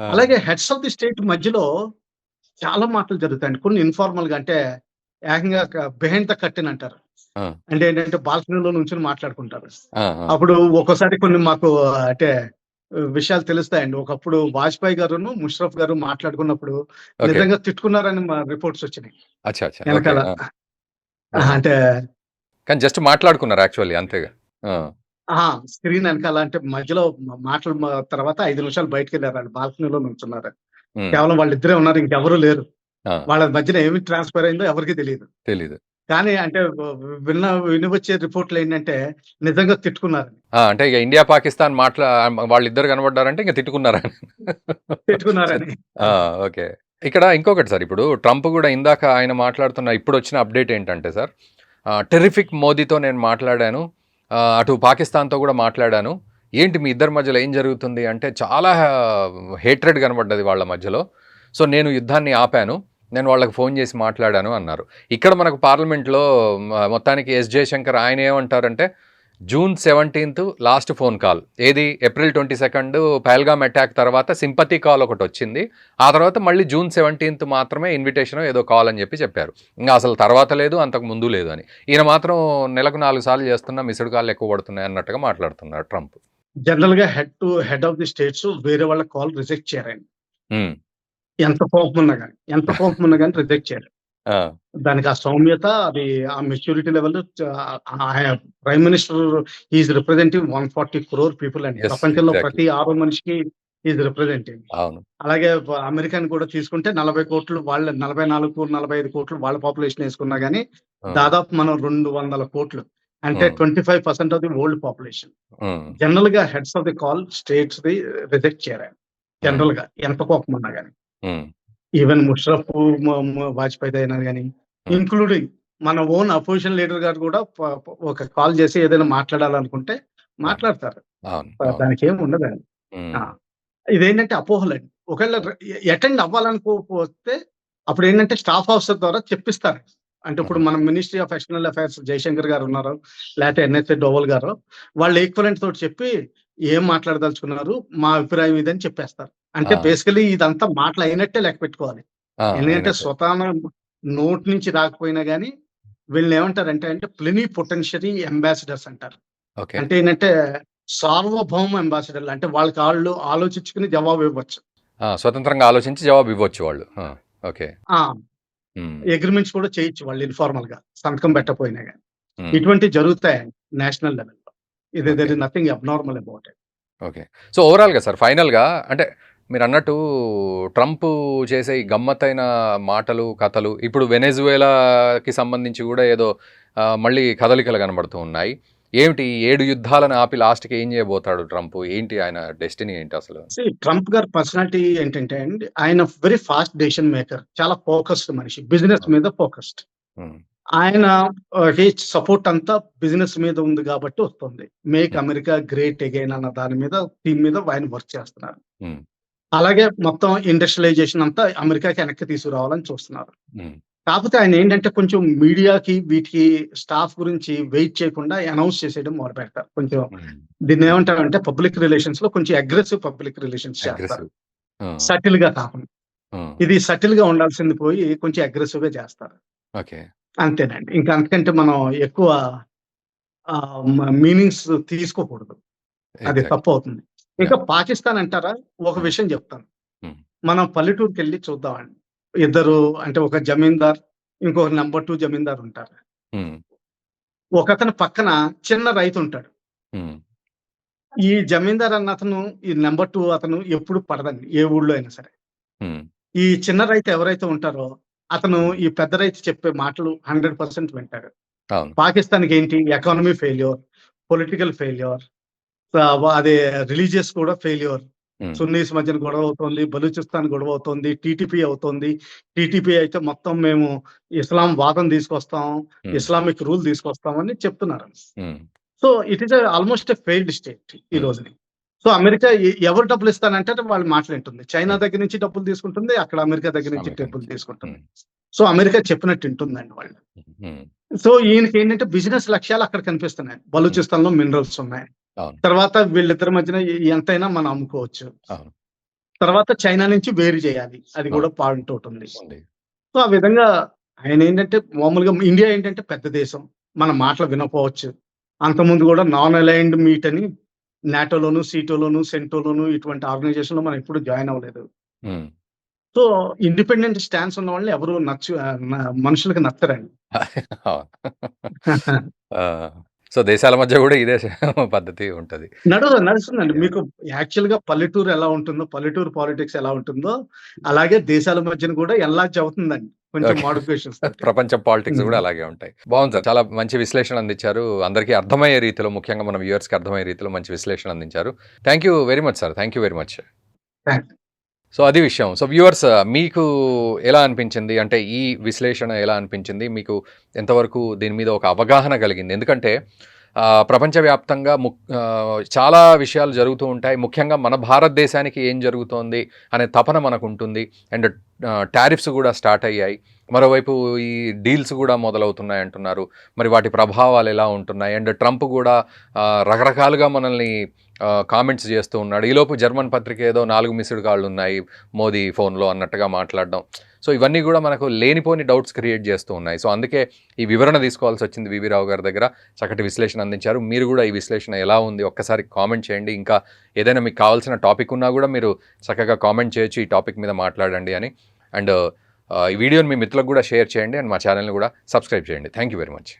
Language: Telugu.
ఆ! అలాగే హెడ్స్ ఆఫ్ ది స్టేట్ మధ్యలో చాలా మాటలు జరుగుతాయండి. కొన్ని ఇన్ఫార్మల్‌గా అంటే ఏకంగా బిహైండ్ ద కర్టెన్ అంటారు. ఆ! అంటే ఏంటంటే బాల్కనీలో నుంచొని మాట్లాడుకుంటారు. ఆ! ఆ! అప్పుడు ఒక్కోసారి కొన్ని మాకు అంటే విషయాలు తెలుస్తాయండి. ఒకప్పుడు వాజ్పేయి గారును, ముషర్రఫ్ గారు మాట్లాడుకున్నప్పుడు ఓకే. నిజంగా తిట్టుకున్నారని మా రిపోర్ట్స్ వచ్చినాయి. అచ్చా! అచ్చా! ఓకే. ఎనకాల ఆ! ఆ! అంటే కానీ జస్ట్ మాట్లాడుకున్నారు యాక్చువల్లీ అంతేగా. ఆ! ఆ! స్క్రీన్ ఎనకాల అంటే మధ్యలో మాటలు తర్వాత 5 నిమిషాలు బయటికెళ్లారండి. బాల్కనీలో నుంచున్నారు. హ్మ్. కేవలం వాళ్ళిద్దరే ఉన్నారు. ఇంకెవరు లేరు. ఆ! వాళ్ళ మధ్యన ఏమి ట్రాన్స్‌ఫర్ అయిందో ఎవరికీ తెలీదు. తెలీదు. కానీ అంటే వినవచ్చే రిపోర్ట్‌లేంటంటే నిజంగా తిట్టుకున్నారని. ఆ! అంటే ఇగ ఇండియా, పాకిస్తాన్ వాళ్ళిద్దరు కనపడ్డారంటే ఇంక తిట్టుకున్నారని. తిట్టుకున్నారని. ఆ! ఓకే. ఇక్కడ ఇంకొకటి సార్, ఇప్పుడు ట్రంప్ గూడా ఇందాక ఆయన మాట్లాడుతున్న ఇప్పుడొచ్చిన అప్డేట్ ఏంటంటే సార్, టెర్రిఫిక్ మోదీతో నేను మాట్లాడాను. అటు పాకిస్తాన్‌తో గూడా మాట్లాడాను. ఏంటి మీ ఇద్దరి మధ్యలో ఏం జరుగుతుంది అంటే, చాలా హేట్రెడ్ కనపడ్డది వాళ్ళ మధ్యలో. సో, నేను యుద్ధాన్ని ఆపాను. నేను వాళ్ళకి ఫోన్ చేసి మాట్లాడాను అన్నారు. ఇక్కడ మనకు పార్లమెంట్‌లో మొత్తానికి ఎస్. జయశంకర్ ఆయన ఏమంటారంటే, జూన్ 17థ్ లాస్ట్ ఫోన్ కాల్. ఏది ఏప్రిల్ 22 పహల్గామ్ అటాక్ తర్వాత సింపతి కాల్ ఒకటొచ్చింది. ఆ తర్వాత మళ్ళీ జూన్ 17థ్ మాత్రమే ఇన్విటేషన్ ఏదో కాల్ అని చెప్పారు. ఇంకా అసలు తర్వాత లేదు, అంతకు ముందు లేదు అని. ఈయన మాత్రం నెలకు 4 సార్లు చేస్తున్నా మిస్డ్ కాల్ ఎక్కువ పడుతున్నాయి అన్నట్టుగా మాట్లాడుతున్నాడు ట్రంప్. జనరల్‌గా హెడ్ ఆఫ్ ది స్టేట్స్ వేరే వాళ్ళ కాల్ రిజెక్ట్ చేయరండి. హ్మ్. ఎంత కోపం ఉన్నా గాని రిజెక్ట్ చేయరు. ఆ! దానికి ఆ సౌమ్యత అది ఆ maturity level prime minister he is representing 140 crore people అండి. యెస్. ప్రపంచంలో ఎగ్జాక్ట్‌లీ. ప్రతి ఆరో మనిషికి హి ఈస్ రిప్రజెంటింగ్. అవును. అలాగే అమెరికాని కూడా తీసుకుంటే 40,00,00,000 వాళ్ళ 44, 45,00,00,000 వాళ్ళ పాపులేషన్ యేసుకున్నా గాని హ్మ్. దాదాపు మనం 200,00,00,000 అంటే హ్మ్. 25% of the world population. Hmm. జనరల్‌గా హెడ్స్ ఆఫ్ ది కాల్ స్టేట్స్‌ది రిజెక్ట్ చేయరు. హ్మ్. జనరల్‌గా ఎంత కోపమున్నా గాని. హ్మ్. ఈవెన్ ముషర్రఫ్, వాజ్పేయిదైనా గాని, హ్మ్. ఇంక్లూడింగ్ మన ఓన్ అపోజిషన్ లీడర్ గారు కూడా ఒక కాల్ చేసి ఏదైనా మాట్లాడాలనుకుంటే అవును. మాట్లాడతారు. అవును. అవును. దానికేమి ఉండదండి. ఆ! హ్మ్. ఇదేంటంటే అపోహలండి. ఒకవేళ అటెండ్ అవ్వాలనుకోకపోతే అప్పుడేంటంటే స్టాఫ్ ఆఫీసర్ ద్వారా చెప్పిస్తారు. అంటే ఇప్పుడు హ్మ్. మన ministry of external affairs Jaishankar గారు ఉన్నారు. లేతే ఎన్ఎస్ఏ డోవల్ గారు వాళ్ళు ఈక్వలెంట్ తోటి చెప్పి ఏం మాట్లాడదలుచుకున్నారు? మా అభిప్రాయం ఇదని చెప్పేస్తారు. అంటే ఆ! బేసికల్లీ ఇదంతా మాటలు అయినట్టే లెక్క పెట్టుకోవాలి. ఆ! ఎందుకంటే అయినట్టే. స్వతహాన నోటి నుంచి రాకపోయినా గాని వీళ్ళనేమంటారంటే ప్లెనీ పొటెన్షియరీ అంబాసిడర్స్ అంటారు. ఓకే. అంటే ఏంటంటే సార్వభౌమ అంబాసిడర్‌లు. అంటే వాళ్ళకాళ్ళు ఆలోచించుకొని జవాబు ఇవ్వచ్చు. ఆ! స్వతంత్రంగా ఆలోచించి జవాబివ్వచ్చు వాళ్ళు. ఆ! ఓకే. ఆ! హ్మ్. అగ్రీమెంట్స్ కూడా చేయొచ్చు వాళ్ళు ఇన్ఫార్మల్‌గా. సంతకం హ్మ్. పెట్టకపోయినా గాని. హ్మ్. ఇటువంటివి జరుగుతాయండి నేషనల్ లెవెల్‌లో. Okay. There is nothing abnormal about it. Okay. So, ఓవరాల్‌గా సార్ ఫైనల్‌గా అంటే మీరన్నట్టు ట్రంప్ చేసే ఈ గమ్మత్తైన మాటలు, కథలు ఇప్పుడు వెనెజువేలాకి సంబంధించి గూడా ఏదో మళ్ళీ కదలికలు కనబడుతూ ఉన్నాయి. ఏమిటి 7 యుద్ధాలను ఆపి లాస్ట్‌కి ఏం చేయబోతాడు ట్రంప్? ఏంటి ఆయన డెస్టినీ ఏంటి అసలు? ట్రంప్ గారి పర్సనాలిటీ ఏంటంటే అండి, ఆయన వెరీ ఫాస్ట్ డెసిషన్ మేకర్. చాలా ఫోకస్డ్ మనిషి. బిజినెస్ హ్మ్. మీద ఫోకస్డ్. హ్మ్. ఆయన రీచ్ సపోర్ట్ అంతా బిజినెస్ మీద ఉంది కాబట్టి వస్తుంది. మేక్ హ్మ్. అమెరికా గ్రేట్ అగైన్ అన్న దాని మీద థీమ్ మీద ఆయన వర్క్ చేస్తున్నారు. హ్మ్. అలాగే మొత్తం ఇండస్ట్రియలైజేషన్ అంతా అమెరికాకి వెనక్కి తీసుకురావాలని చూస్తున్నారు. హ్మ్. కాకపోతే ఆయన ఏంటంటే కొంచెం మీడియాకి వీటికి స్టాఫ్ గురించి వెయిట్ చేయకుండా అనౌన్స్ చేసేయడం మొదలుపెడతారు. కొంచెం హ్మ్. దీన్ని హ్మ్. ఏమంటారంటే పబ్లిక్ రిలేషన్స్‌లో కొంచెం అగ్రెసివ్ పబ్లిక్ రిలేషన్స్ చేస్తారు. అగ్రెసివ్. ఆ! సటిల్‌గా కాకుండా. హ్మ్. ఇది సటిల్‌గా ఉండాల్సింది పోయి కొంచెం అగ్రెసివ్‌గా చేస్తారు. ఓకే. అంతేనండి. ఇంకా అంతకంటే మనం ఎక్కువ మీనింగ్స్ తీసుకోకూడదు. అది ఎగ్జాక్ట్‌లీ. తప్పవుతుంది. ఇంకా యాహ్! పాకిస్తాన్ అంటారా? ఒక హ్మ్. విషయం చెప్తాను. హ్మ్. మనం పల్లెటూరికెళ్ళి చూద్దామండి. ఇద్దరు అంటే ఒక జమీందార్, ఇంకొక నంబర్ 2 జమీందార్ ఉంటారు. హ్మ్. ఒకతని పక్కన చిన్న రైతుంటాడు. హ్మ్. ఈ జమీందార్ అన్నతను ఈ నంబర్ 2 అతను ఎప్పుడు పడదండి. ఏ ఊళ్ళో అయినా సరే. హ్మ్. ఈ చిన్న రైతు ఎవరైతే ఉంటారో అతను హ్మ్. ఈ పెద్ద రైతు చెప్పే మాటలు 100% వింటాడు. అవును. పాకిస్తాన్‌కి ఏంటి ఎకానమీ ఫెయిల్యూర్, పొలిటికల్ ఫెయిల్యూర్, అదే రిలీజియస్ కూడా ఫెయిల్యూర్. హ్మ్. సున్నీస్ మధ్యన గొడవ అవుతోంది. బలూచిస్తాన్ గొడవ అవుతోంది. టీటీపీ అవుతోంది. టీటీపీ అయితే మొత్తం మేము ఇస్లాం వాదం తీసుకొస్తాం. హ్మ్. ఇస్లామిక్ రూల్ తీసుకొస్తాం అని చెప్తున్నారు. హ్మ్. So, it is almost failed state ఈ హ్మ్. రోజుని. సో, అమెరికా ఎవరు డబ్బులు ఇస్తానంటే వాళ్ళ మాటలు వింటుంది. చైనా హ్మ్. దగ్గర నుంచి డబ్బులు తీసుకుంటుంది. అక్కడ అమెరికా దగ్గర నుంచి అమెరికా డబ్బులు నుంచి. తీసుకుంటుంది. హ్మ్. సో, అమెరికా చెప్పినట్టు వింటుందండి వాళ్ళు. హ్మ్. సో, ఈయనకేంటంటే బిజినెస్ లక్ష్యాలు అక్కడ కనిపిస్తున్నాయి. హ్మ్. బలూచిస్తాన్‌లో మినరల్స్ ఉన్నాయి. అవును. తర్వాత వీళ్ళిద్దరి మధ్యన ఎంతైనా మనం అమ్ముకోవచ్చు. అవును. తర్వాత చైనా నుంచి వేరు చేయాలి. అది ఆ! కూడా పాయింట్ ఒకటుంది. ఉంది. సో, ఆ విధంగా ఆయనేంటంటే మామూలుగా ఇండియా ఏంటంటే పెద్ద దేశం. మన మాటలు వినకపోవచ్చు. అంతకుముందు కూడా నాన్ అలైన్డ్ మీట్ అని నాటోలోను, సీటోలోను, సెంటోలోను ఇటువంటి ఆర్గనైజేషన్‌లో మనం ఎప్పుడు జాయిన్ అవ్వలేదు. హ్మ్. సో, ఇండిపెండెంట్ స్టాన్స్ ఉన్న వాళ్ళని ఎవరు మనుషులకి నచ్చరండి. అవును. ఆ! సో, దేశాల మధ్య గూడా ఇదే పద్ధతి ఉంటది. నడుస్తుందండి. యాహ్! మీకు యాక్చువల్‌గా పల్లెటూరు ఎలా ఉంటుందో, పల్లెటూరు పాలిటిక్స్ ఎలా ఉంటుందో, అలాగే దేశాల మధ్యన కూడా ఎన్లార్జ్ అవుతుందండి. కొంచెం ఓకే. మోడిఫికేషన్స్ తోటి. ప్రపంచం పాలిటిక్స్ హ్మ్. గూడా అలాగే ఉంటాయి. బావుంది సార్. చాలా మంచి విశ్లేషణ అందించారు. అందరికీ అర్థమయ్యే రీతిలో, ముఖ్యంగా మన వ్యూవర్స్‌కి అర్థమయ్యే రీతిలో మంచి విశ్లేషణ అందించారు. Thank you very much sir. Thank you very much. Thanks. So, అది విషయం. సో, వ్యూవర్స్ మీకు ఎలా అనిపించింది? అంటే ఈ విశ్లేషణ ఎలా అనిపించింది? మీకు ఎంతవరకు దీని మీద ఒక అవగాహన కలిగింది? ఎందుకంటే ప్రపంచవ్యాప్తంగా చాలా విషయాలు జరుగుతూ ఉంటాయి. ముఖ్యంగా మన భారతదేశానికి ఏం జరుగుతోంది అనే తపన మనకుంటుంది. అండ్ టారిఫ్స్ గూడా స్టార్ట్ అయ్యాయి. మరోవైపు ఈ డీల్స్ గూడా మొదలవుతున్నాయి అంటున్నారు. మరి వాటి ప్రభావాలు ఎలా ఉంటున్నాయి? అండ్ ట్రంప్ గూడా రకరకాలుగా మనల్ని కామెంట్స్ చేస్తూ ఉన్నాడు. ఈలోపు జర్మన్ పత్రిక ఏదో 4 మిస్డ్ కాల్లున్నాయి మోదీ ఫోన్‌లో అన్నట్టుగా మాట్లాడడం. సో, ఇవన్నీ గూడా మనకు లేనిపోని డౌట్స్ క్రియేట్ చేస్తూ ఉన్నాయి. సో, అందుకే ఈ వివరణ తీసుకోవాల్సొచ్చింది వివి రావు గారి దగ్గర. చక్కటి విశ్లేషణ అందించారు. మీరు గూడా ఈ విశ్లేషణ ఎలా ఉంది ఒక్కసారి కామెంట్ చేయండి. ఇంకా ఏదైనా మీకు కావాల్సిన టాపిక్ ఉన్నా గూడా మీరు చక్కగా కామెంట్ చేయొచ్చు. ఈ టాపిక్ మీద మాట్లాడండి అని. అండ్ ఈ వీడియోని మీ మిత్రులకు గూడా షేర్ చేయండి. అండ్ మా ఛానెల్‌ని గూడా సబ్స్క్రైబ్ చేయండి. Thank you very much.